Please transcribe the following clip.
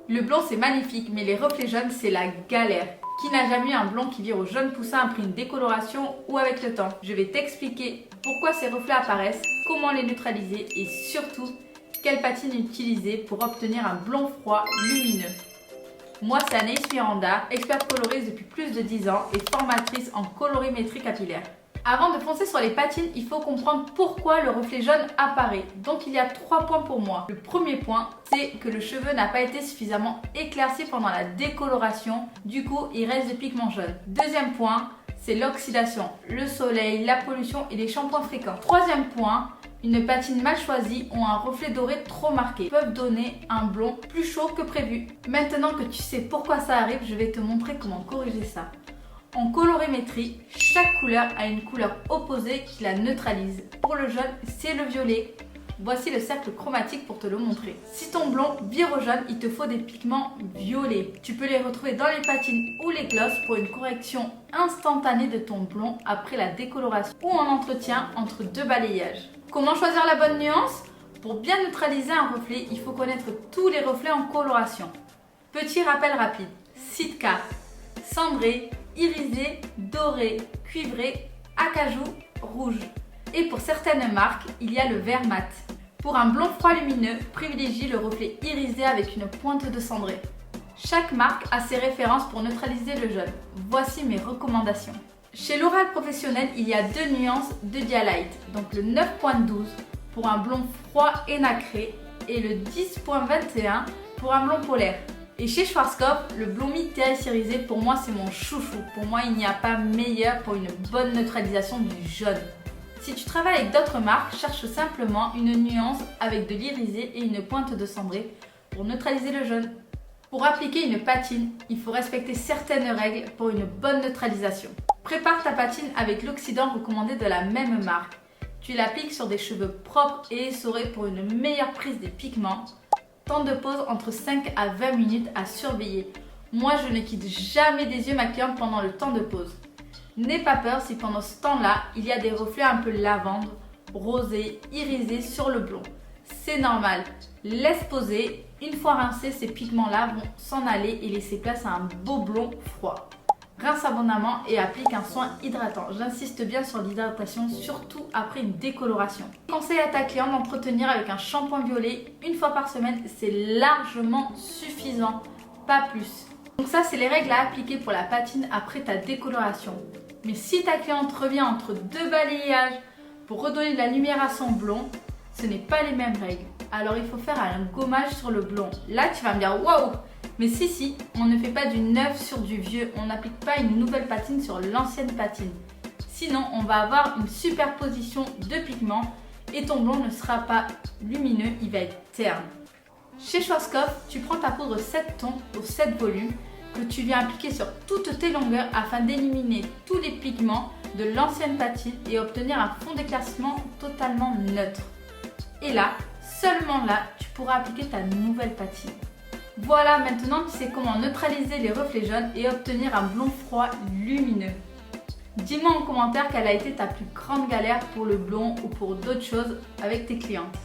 Le blond c'est magnifique, mais les reflets jaunes c'est la galère. Qui n'a jamais eu un blond qui vire au jaune poussin après une décoloration ou avec le temps? Je vais t'expliquer pourquoi ces reflets apparaissent, comment les neutraliser et surtout quelle patine utiliser pour obtenir un blond froid lumineux. Moi c'est Anaïs Miranda, experte coloriste depuis plus de 10 ans et formatrice en colorimétrie capillaire. Avant de foncer sur les patines, il faut comprendre pourquoi le reflet jaune apparaît. Donc il y a 3 points pour moi. Le premier point, c'est que le cheveu n'a pas été suffisamment éclairci pendant la décoloration. Du coup, il reste des pigments jaunes. Deuxième point, c'est l'oxydation, le soleil, la pollution et les shampoings fréquents. Troisième point, une patine mal choisie ou un reflet doré trop marqué peuvent donner un blond plus chaud que prévu. Maintenant que tu sais pourquoi ça arrive, je vais te montrer comment corriger ça. En colorimétrie, chaque couleur a une couleur opposée qui la neutralise. Pour le jaune, c'est le violet. Voici le cercle chromatique pour te le montrer. Si ton blond vire au jaune, il te faut des pigments violets. Tu peux les retrouver dans les patines ou les glosses pour une correction instantanée de ton blond après la décoloration ou en entretien entre 2 balayages. Comment choisir la bonne nuance? Pour bien neutraliser un reflet, il faut connaître tous les reflets en coloration. Petit rappel rapide, Sitka, cendré, irisé, doré, cuivré, acajou, rouge. Et pour certaines marques, il y a le vert mat. Pour un blond froid lumineux, privilégie le reflet irisé avec une pointe de cendré. Chaque marque a ses références pour neutraliser le jaune. Voici mes recommandations. Chez L'Oréal Professionnel, il y a 2 nuances de Dialight, donc le 9.12 pour un blond froid et nacré et le 10.21 pour un blond polaire. Et chez Schwarzkopf, le blond mid-terrace irisé, pour moi c'est mon chouchou. Pour moi, il n'y a pas meilleur pour une bonne neutralisation du jaune. Si tu travailles avec d'autres marques, cherche simplement une nuance avec de l'irisé et une pointe de cendré pour neutraliser le jaune. Pour appliquer une patine, il faut respecter certaines règles pour une bonne neutralisation. Prépare ta patine avec l'oxydant recommandé de la même marque. Tu l'appliques sur des cheveux propres et essorés pour une meilleure prise des pigments. Temps de pause entre 5 à 20 minutes à surveiller. Moi, je ne quitte jamais des yeux ma cliente pendant le temps de pause. N'aie pas peur si pendant ce temps-là, il y a des reflets un peu lavande, rosé, irisé sur le blond. C'est normal. Laisse poser. Une fois rincés, ces pigments-là vont s'en aller et laisser place à un beau blond froid. Rince abondamment et applique un soin hydratant. J'insiste bien sur l'hydratation, surtout après une décoloration. Conseille à ta cliente d'entretenir avec un shampoing violet une fois par semaine. C'est largement suffisant, pas plus. Donc ça, c'est les règles à appliquer pour la patine après ta décoloration. Mais si ta cliente revient entre 2 balayages pour redonner de la lumière à son blond, ce n'est pas les mêmes règles. Alors il faut faire un gommage sur le blond. Là, tu vas me dire waouh! Mais si, on ne fait pas du neuf sur du vieux, on n'applique pas une nouvelle patine sur l'ancienne patine. Sinon, on va avoir une superposition de pigments et ton blond ne sera pas lumineux, il va être terne. Chez Schwarzkopf, tu prends ta poudre 7 tons aux 7 volumes que tu viens appliquer sur toutes tes longueurs afin d'éliminer tous les pigments de l'ancienne patine et obtenir un fond d'éclaircissement totalement neutre. Et là, seulement là, tu pourras appliquer ta nouvelle patine. Voilà, maintenant tu sais comment neutraliser les reflets jaunes et obtenir un blond froid lumineux. Dis-moi en commentaire quelle a été ta plus grande galère pour le blond ou pour d'autres choses avec tes clientes.